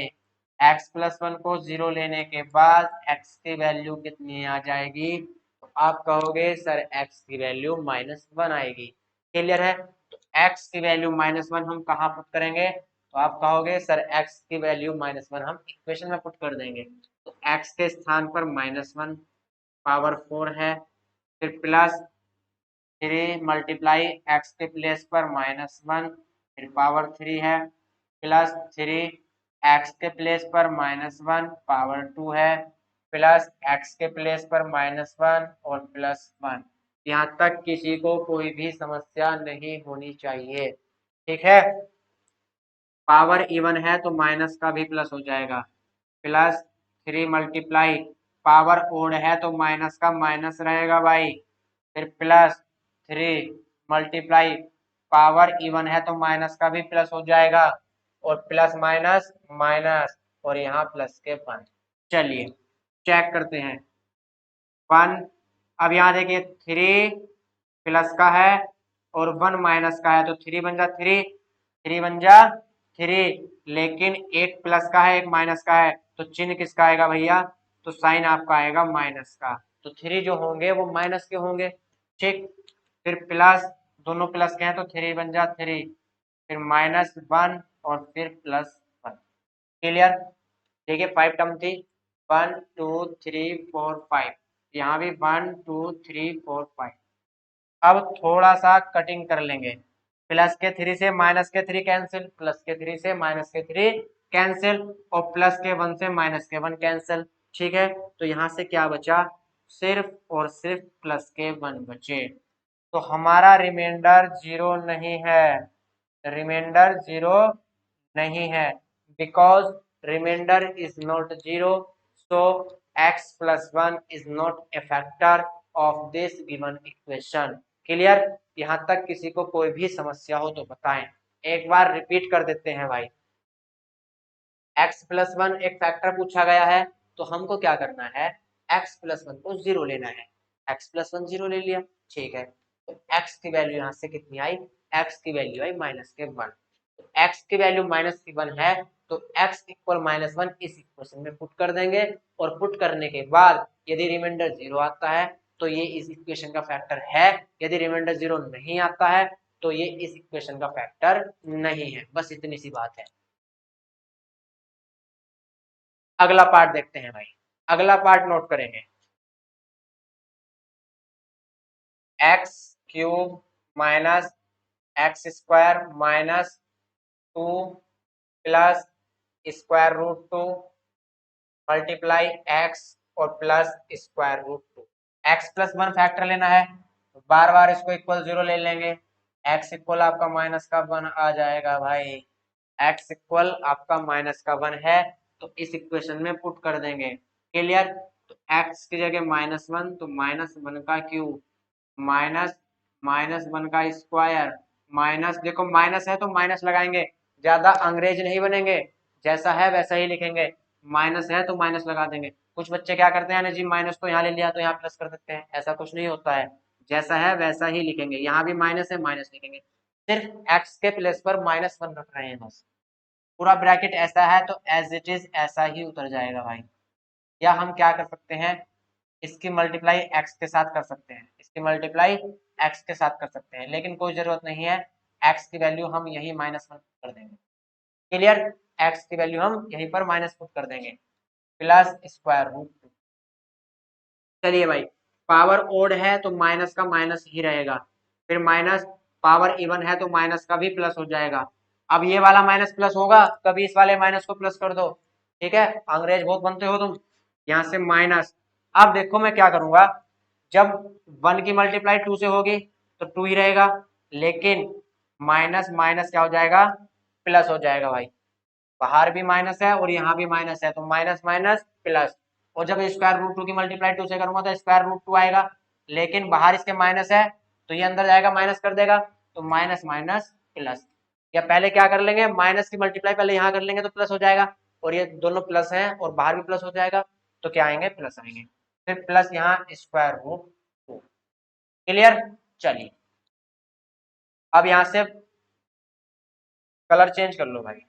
x प्लस 1 को जीरो लेने के बाद x की वैल्यू कितनी आ जाएगी, तो आप कहोगे सर x की वैल्यू -1 आएगी। क्लियर है, तो x की वैल्यू -1 हम कहाँ पुट करेंगे, तो आप कहोगे सर x की वैल्यू -1 हम इक्वेशन में पुट कर देंगे। तो x के स्थान पर -1 पावर 4 है, फिर प्लस 3 मल्टीप्लाई x के प्लेस पर -1 फिर पावर 3 है, प्लस 3 x के प्लेस पर -1 पावर 2 है, प्लस x के प्लेस पर -1 और प्लस 1। यहाँ तक किसी को कोई भी समस्या नहीं होनी चाहिए। ठीक है, पावर इवन है तो माइनस का भी प्लस हो जाएगा, प्लस 3 मल्टीप्लाई पावर ओड है तो माइनस का माइनस रहेगा भाई, फिर प्लस 3 मल्टीप्लाई पावर इवन है तो माइनस का भी प्लस हो जाएगा, और प्लस माइनस माइनस और यहाँ प्लस के 1। चलिए चेक करते हैं 1। अब यहाँ देखिए 3 प्लस का है और 1 माइनस का है, तो 3 बन जा 3, 3 बन जा 3, लेकिन एक प्लस का है एक माइनस का है, तो चिन्ह किसका आएगा भैया, तो साइन आपका आएगा माइनस का, तो 3 जो होंगे वो माइनस के होंगे। ठीक, फिर प्लस, दोनों प्लस के हैं तो 3 बन जा 3, फिर -1 और फिर +1। क्लियर, देखिए 5 टर्म थी, 1 2 3 4 5, यहाँ भी 1 2 3 4 5। अब थोड़ा सा कटिंग कर लेंगे, प्लस के 3 से माइनस के 3 कैंसिल, प्लस के 3 से माइनस के 3 कैंसिल, और प्लस के 1 से माइनस के 1 कैंसिल। ठीक है, तो यहाँ से क्या बचा, सिर्फ और सिर्फ प्लस के 1 बचे। तो हमारा रिमाइंडर जीरो नहीं है, रिमाइंडर जीरो नहीं है, because remainder is not zero, so x plus 1 is not a factor of this given equation. Clear, यहाँ तक किसी को कोई भी समस्या हो तो बताएं, एक बार रिपीट कर देते हैं भाई। x प्लस 1 एक फैक्टर पूछा गया है, तो हमको क्या करना है, x प्लस 1 को जीरो लेना है। x प्लस 1 जीरो ले लिया, ठीक है, तो x की वैल्यू यहाँ से कितनी आई, x की वैल्यू आई -1। तो x की वैल्यू -1 है, तो x इक्वल -1 इस इक्वेशन में पुट कर देंगे, और पुट करने के बाद यदि रिमाइंडर जीरो आता है तो ये इस इक्वेशन का फैक्टर है, यदि रिमाइंडर जीरो नहीं आता है तो ये इस इक्वेशन का फैक्टर नहीं है। बस इतनी सी बात है। अगला पार्ट देखते हैं भाई, अगला पार्ट नोट करेंगे, x³ minus x² minus 2 plus √2 multiply x और प्लस √2। x प्लस 1 फैक्टर लेना है, तो बार बार इसको इक्वल 0 ले लेंगे, x इक्वल आपका -1 आ जाएगा भाई, x इक्वल आपका -1 है, तो इस इक्वेशन में पुट कर देंगे। क्लियर, तो x की जगह -1, तो -1 का क्यूब माइनस -1 का स्क्वायर, माइनस, देखो माइनस है तो माइनस लगाएंगे, ज्यादा अंग्रेज नहीं बनेंगे, जैसा है वैसा ही लिखेंगे, माइनस है तो माइनस लगा देंगे। कुछ बच्चे क्या करते हैं ना जी, माइनस तो यहाँ ले लिया तो यहाँ प्लस कर देते हैं, ऐसा कुछ नहीं होता है, जैसा है वैसा ही लिखेंगे। यहाँ भी माइनस है माइनस लिखेंगे, सिर्फ x के प्लेस पर -1 रख रहे हैं बस। पूरा ब्रैकेट ऐसा है तो एज इट इज ऐसा ही उतर जाएगा भाई। या हम क्या कर सकते हैं, इसकी मल्टीप्लाई x के साथ कर सकते हैं, इसकी मल्टीप्लाई x के साथ कर सकते हैं, लेकिन कोई जरूरत नहीं है, x की वैल्यू हम यही -1 कर देंगे। क्लियर, x की वैल्यू हम यहीं पर माइनस पुट कर देंगे, प्लस √2। चलिए भाई, पावर ओड है तो माइनस का माइनस ही रहेगा, फिर माइनस पावर इवन है तो माइनस का भी प्लस हो जाएगा। अब ये वाला माइनस प्लस होगा, कभी इस वाले माइनस को प्लस कर दो, ठीक है, अंग्रेज बहुत बनते हो तुम। यहाँ से माइनस, अब देखो मैं क्या करूंगा, जब 1 की मल्टीप्लाई 2 से होगी तो 2 ही रहेगा, लेकिन माइनस माइनस क्या हो जाएगा, प्लस हो जाएगा भाई। बाहर भी माइनस है और यहाँ भी माइनस है, तो माइनस माइनस प्लस। और जब स्क्वायर रूट 2 की मल्टीप्लाई 2 से करूंगा तो स्क्वायर रूट 2 आएगा, लेकिन बाहर इसके माइनस है तो ये अंदर जाएगा माइनस कर देगा, तो माइनस माइनस प्लस। या पहले क्या कर लेंगे, माइनस की मल्टीप्लाई पहले यहाँ कर लेंगे तो प्लस हो जाएगा, और ये दोनों प्लस हैं और बाहर भी प्लस हो जाएगा, तो क्या आएंगे, प्लस आएंगे। फिर प्लस यहाँ स्क्वायर रूट 2। क्लियर। चलिए अब यहाँ से कलर चेंज कर लो भाई।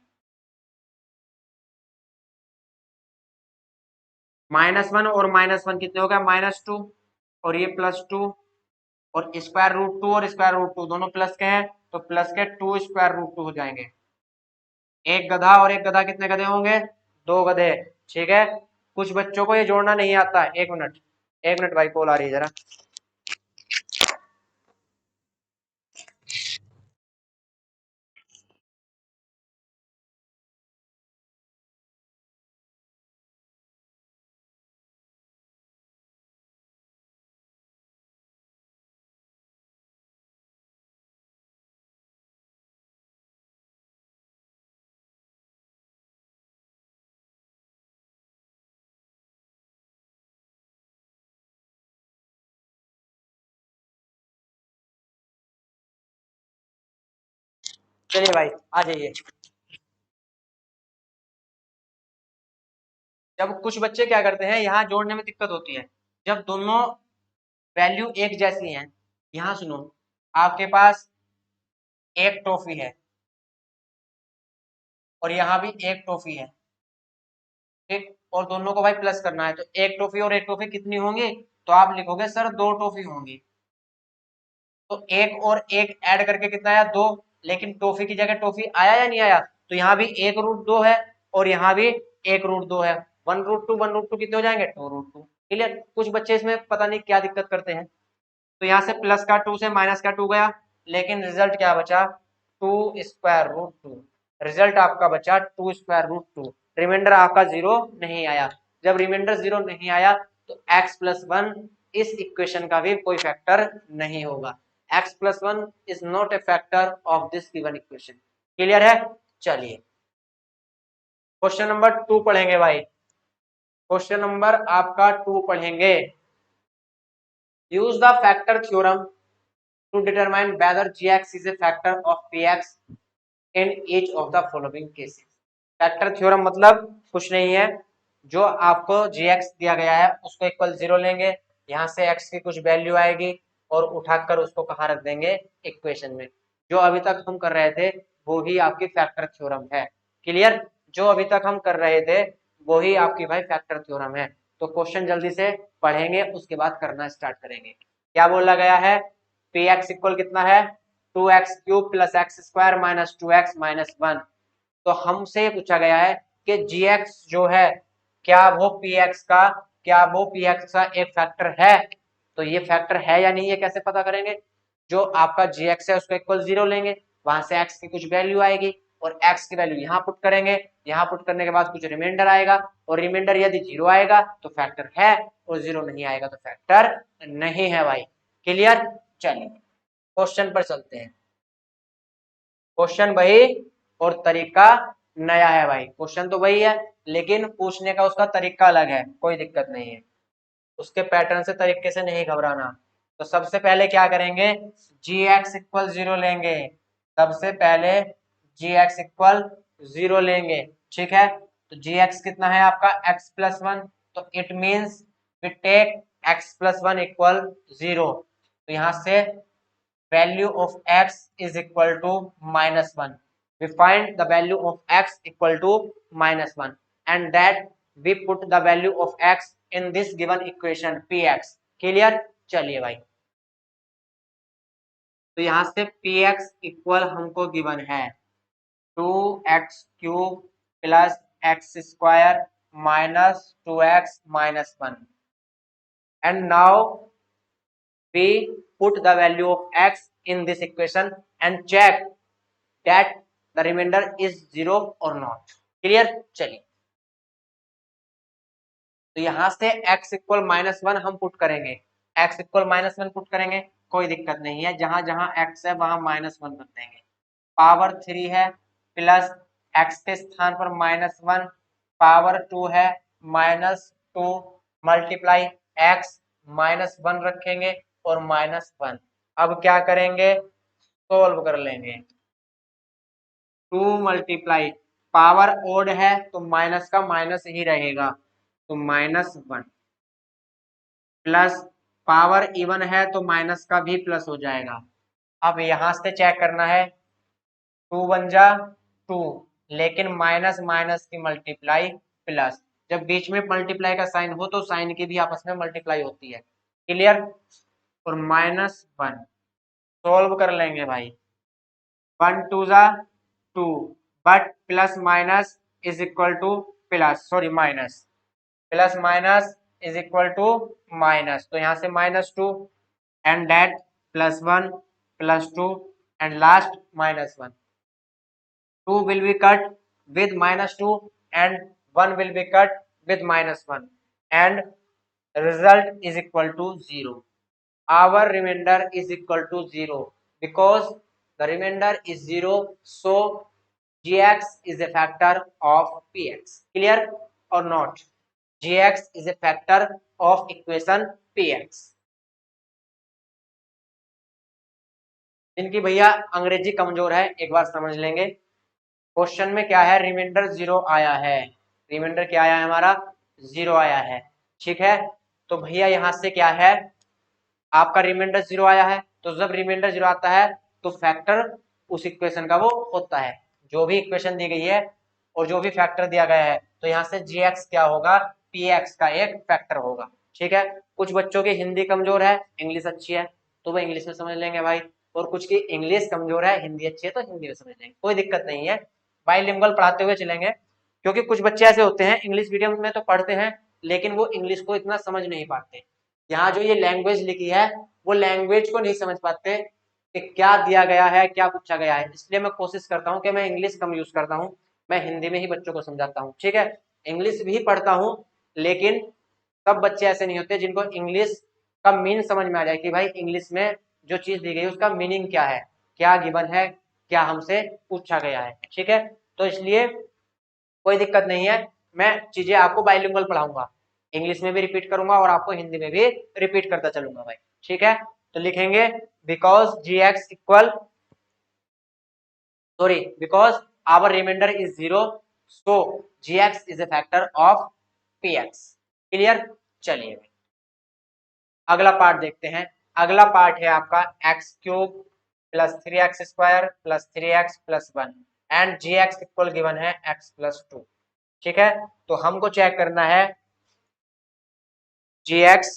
-1 और -1 कितने हो गए, -2, और ये +2, और स्क्वायर रूट 2 और स्क्वायर रूट 2 दोनों प्लस के हैं, तो प्लस के 2 स्क्वायर रूट 2 हो जाएंगे। एक गधा और एक गधा कितने गधे होंगे, 2 गधे। ठीक है, कुछ बच्चों को ये जोड़ना नहीं आता। एक मिनट, एक मिनट भाई, कॉल आ रही है जरा। चलिए भाई आ जाइए। जब कुछ बच्चे क्या करते हैं, यहाँ जोड़ने में दिक्कत होती है, जब दोनों वैल्यू एक जैसी हैं। यहाँ सुनो, आपके पास एक टॉफी है और यहाँ भी एक टॉफी है, ठीक, और दोनों को भाई प्लस करना है, तो एक टॉफी और एक टॉफी कितनी होंगी, तो आप लिखोगे सर 2 टॉफी होंगी। तो एक और एक ऐड करके कितना आया, 2, लेकिन टॉफी की जगह टॉफी आया या नहीं आया, तो यहाँ भी 1√2 है और यहाँ भी 1√2 है, 1√2 1√2 कितने हो जाएंगे, 2√2। क्लियर। कुछ बच्चे इसमें पता नहीं क्या दिक्कत करते हैं, तो यहाँ से प्लस का 2 से माइनस का 2 गया, लेकिन रिजल्ट क्या बचा, 2√2। रिजल्ट आपका बचा 2√2। रिमाइंडर आपका 0 नहीं आया। जब रिमाइंडर 0 नहीं आया तो x+1 इस इक्वेशन का भी कोई फैक्टर नहीं होगा। x+1 is not a factor of this given equation. Clear है। चलिए क्वेश्चन नंबर 2 पढ़ेंगे भाई। क्वेश्चन नंबर आपका 2 पढ़ेंगे। Use the factor theorem to determine whether gx is a factor of px in each of the following cases। Factor theorem मतलब कुछ नहीं है, जो आपको gx दिया गया है उसको इक्वल 0 लेंगे, यहाँ से x की कुछ वैल्यू आएगी और उठाकर उसको कहाँ रख देंगे, इक्वेशन में। जो अभी तक हम कर रहे थे वो ही आपकी फैक्टर थ्योरम है। क्लियर। जो अभी तक हम कर रहे थे वो ही आपकी भाई फैक्टर थ्योरम है। तो क्वेश्चन जल्दी से पढ़ेंगे, उसके बाद करना स्टार्ट करेंगे। क्या बोला गया है, पी एक्स इक्वल कितना है, 2x³ + x² - 2x - 1। तो हमसे पूछा गया है कि gx जो है क्या वो px का, क्या वो px का एक फैक्टर है। तो ये फैक्टर है या नहीं, ये कैसे पता करेंगे, जो आपका gx है उसको इक्वल 0 लेंगे, वहां से x की कुछ वैल्यू आएगी और x की वैल्यू यहाँ पुट करेंगे, यहाँ पुट करने के बाद कुछ रिमाइंडर आएगा, और रिमाइंडर यदि 0 आएगा तो फैक्टर है, और 0 नहीं आएगा तो फैक्टर नहीं है भाई। क्लियर। चलिए क्वेश्चन पर चलते हैं। क्वेश्चन वही और तरीका नया है भाई। क्वेश्चन तो वही है लेकिन पूछने का उसका तरीका अलग है, कोई दिक्कत नहीं है, उसके पैटर्न से तरीके से नहीं घबराना। तो सबसे पहले क्या करेंगे, gx इक्वल 0 लेंगे। सबसे पहले gx इक्वल 0 लेंगे, ठीक है। तो gx कितना है आपका x+1, तो it means we take x+1 equal 0। तो यहाँ से value of x is equal to -1. We find the value of x equal to -1, and that we put the value of x in this given equation px। Clear। चलिए भाई, तो यहाँ से px equal हमको given है 2x³ + x² - 2x - 1, and now we put the value of x in this equation and check that the remainder is 0 or not. Clear? चलिए, तो यहां से x इक्वल -1 हम पुट करेंगे, x इक्वल -1 पुट करेंगे, कोई दिक्कत नहीं है, जहां जहां x है वहां -1 रख देंगे, पावर 3 है प्लस x के स्थान पर -1, पावर 2 है -2 मल्टीप्लाई x -1 रखेंगे और -1। अब क्या करेंगे, सोल्व कर लेंगे, 2 मल्टीप्लाई पावर ओड है तो माइनस का माइनस ही रहेगा, तो -1 प्लस पावर इवन है तो माइनस का भी प्लस हो जाएगा। अब यहां से चेक करना है, 2 1 जा 2, लेकिन माइनस माइनस की मल्टीप्लाई प्लस, जब बीच में मल्टीप्लाई का साइन हो तो साइन की भी आपस में मल्टीप्लाई होती है। क्लियर? और -1 सोल्व कर लेंगे भाई, 1 2 जा 2, but plus minus is equal to plus, sorry minus, plus minus is equal to minus, तो यहां से -2 and that +1 +2 and last -1, 2 will be cut with -2 and 1 will be cut with -1 and result is equal to 0. Our remainder is equal to 0 because the remainder is 0, so gx is a factor of px. Clear or not? gx is a factor of equation px. इनकी भैया अंग्रेजी कमजोर है, एक बार समझ लेंगे। Question में क्या है, रिमाइंडर 0 आया है, रिमाइंडर क्या आया है हमारा, 0 आया है, ठीक है। तो भैया यहाँ से क्या है, आपका रिमाइंडर 0 आया है, तो जब रिमाइंडर 0 आता है तो फैक्टर उस इक्वेशन का वो होता है, जो भी इक्वेशन दी गई है और जो भी फैक्टर दिया गया है, तो यहाँ से gx क्या होगा, px का एक फैक्टर होगा, ठीक है। कुछ बच्चों की हिंदी कमजोर है, इंग्लिश अच्छी है तो वो इंग्लिश में समझ लेंगे भाई, और कुछ की इंग्लिश कमजोर है, हिंदी अच्छी है तो हिंदी में समझ लेंगे, कोई दिक्कत नहीं है, बाइलिंगुअल पढ़ाते हुए चलेंगे। क्योंकि कुछ बच्चे ऐसे होते हैं इंग्लिश मीडियम में तो पढ़ते हैं लेकिन वो इंग्लिश को इतना समझ नहीं पाते, यहाँ जो ये लैंग्वेज लिखी है वो लैंग्वेज को नहीं समझ पाते कि क्या दिया गया है, क्या पूछा गया है, इसलिए मैं कोशिश करता हूँ कि मैं इंग्लिश कम यूज करता हूँ, मैं हिंदी में ही बच्चों को समझाता हूँ, ठीक है। इंग्लिश भी पढ़ता हूँ लेकिन सब बच्चे ऐसे नहीं होते जिनको इंग्लिश का मीन समझ में आ जाए कि भाई इंग्लिश में जो चीज दी गई उसका मीनिंग क्या है, क्या गिवन है, क्या हमसे पूछा गया है, ठीक है। तो इसलिए कोई दिक्कत नहीं है, मैं चीजें आपको बाइलिंगुअल पढ़ाऊंगा, इंग्लिश में भी रिपीट करूंगा और आपको हिंदी में भी रिपीट करता चलूंगा भाई, ठीक है। तो लिखेंगे because gx equal, sorry because our remainder is 0, so gx is a factor of px। Clear? चलिए अगला पार्ट देखते हैं। अगला पार्ट है आपका x³ plus 3x² plus 3x plus 1 and gx equal given है x+2, ठीक है। तो हमको चेक करना है gx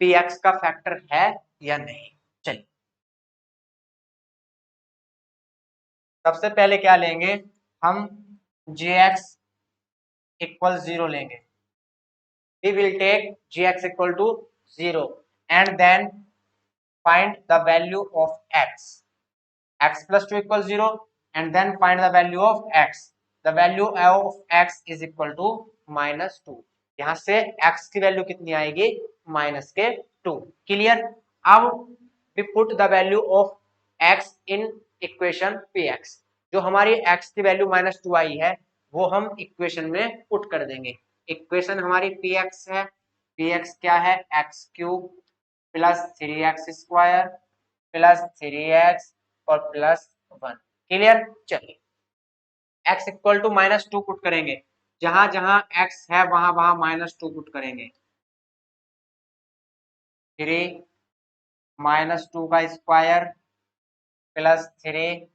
px का फैक्टर है या नहीं। चलिए सबसे पहले क्या लेंगे हम, gx इक्वल 0 लेंगे, we will take gx equal to 0 and then find the value of x plus 2 equals 0 and then find the value of x, the value of x is equal to -2, यहां से x की value कितनी आएगी, -2। Clear? अब we put the value of x in equation px, जो हमारी x की value -2 आई है वो हम इक्वेशन में पुट कर देंगे। इक्वेशन हमारी px है, px क्या है, x³ plus 3x² plus 3x और प्लस 1। क्लियर? चलिए x इक्वल टू -2 पुट करेंगे, जहां जहां x है वहां वहां -2 पुट करेंगे, 3 -2 का स्क्वायर प्लस 3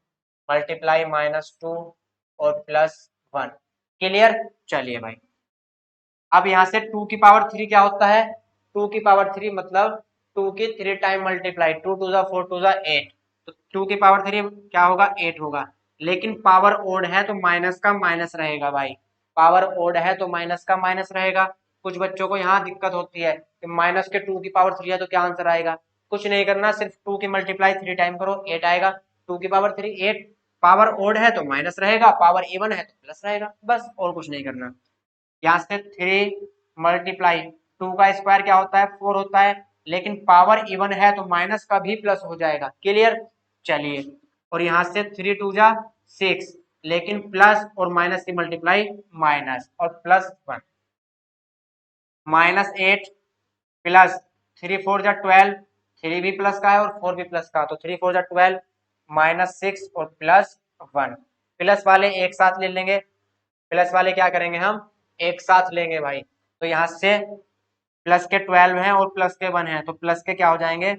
मल्टीप्लाई -2 और प्लस 1। क्लियर? चलिए भाई अब यहाँ से 2 की पावर 3 क्या होता है, 2 की पावर 3 मतलब 2 की 3 टाइम मल्टीप्लाई, 2 2 4 2 8, तो 2 की पावर 3 क्या होगा, 8 होगा। लेकिन पावर ओड है तो माइनस का माइनस रहेगा भाई, पावर ओड है तो माइनस का माइनस रहेगा। कुछ बच्चों को यहाँ दिक्कत होती है कि माइनस के 2 की पावर 3 है तो क्या आंसर आएगा, कुछ नहीं करना, सिर्फ 2 की मल्टीप्लाई 3 टाइम करो, 8 आएगा। 2 की पावर 3 8, पावर ओड है तो माइनस रहेगा, पावर इवन है तो प्लस रहेगा, बस और कुछ नहीं करना। यहाँ से 3 मल्टीप्लाई 2 का स्क्वायर क्या होता है 4 होता है, लेकिन पावर इवन है तो माइनस का भी प्लस हो जाएगा, क्लियर। चलिए, और यहाँ से 3 2 जा 6, लेकिन प्लस और माइनस की मल्टीप्लाई माइनस और प्लस 1, -8 प्लस 3 4 जा 12, 3 भी प्लस का है और 4 भी प्लस का, तो 3 4 जा 12, -6 और प्लस 1, प्लस वाले एक साथ ले लेंगे, प्लस वाले क्या करेंगे हम एक साथ लेंगे भाई, तो यहाँ से प्लस के 12 हैं और प्लस के 1 हैं, तो प्लस के क्या हो जाएंगे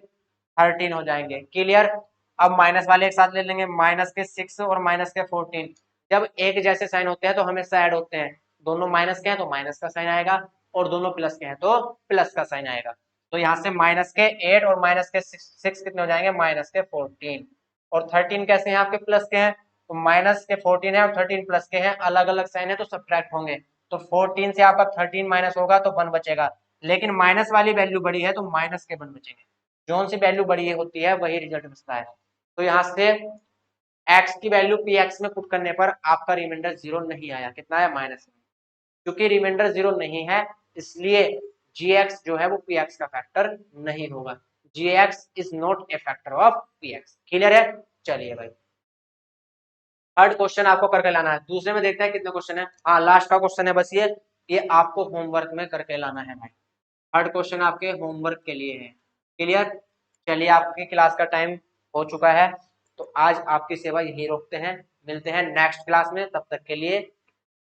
13 हो जाएंगे, क्लियर। अब माइनस वाले एक साथ ले लेंगे, माइनस के 6 और माइनस के 14, जब एक जैसे साइन होते हैं तो हमेशा ऐड होते हैं, दोनों माइनस के हैं तो माइनस का साइन आएगा और दोनों प्लस के हैं तो प्लस का साइन आएगा, तो यहाँ से माइनस के 8 और माइनस के 6 कितने हो जाएंगे माइनस के 14, और 13 कैसे हैं आपके प्लस के हैं, तो माइनस के 14 है और 13 प्लस के हैं, अलग अलग साइन है तो सब्ट्रैक्ट होंगे, तो 14 से आपका 13 माइनस होगा तो 1 बचेगा, लेकिन माइनस वाली वैल्यू बड़ी है तो माइनस के 1 बचेंगे, जो सी वैल्यू बड़ी होती है वही रिजल्ट बचता है। तो यहाँ से x की वैल्यू px में पुट करने पर आपका रिमाइंडर 0 नहीं आया, कितना है -1, क्योंकि रिमाइंडर 0 नहीं है इसलिए gx जो है वो px का फैक्टर नहीं होगा, gx is not a factor of px, clear है। चलिए भाई, थर्ड क्वेश्चन आपको करके लाना है, दूसरे में देखते हैं कितने क्वेश्चन है, हाँ लास्ट का क्वेश्चन है बस ये आपको होमवर्क में करके लाना है भाई, थर्ड क्वेश्चन आपके होमवर्क के लिए है, क्लियर। चलिए, आपकी क्लास का टाइम हो चुका है, तो आज आपकी सेवा यही रोकते हैं, मिलते हैं नेक्स्ट क्लास में, तब तक के लिए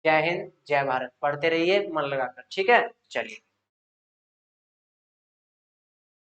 जय हिंद जय भारत, पढ़ते रहिए मन लगाकर, ठीक है, चलिए।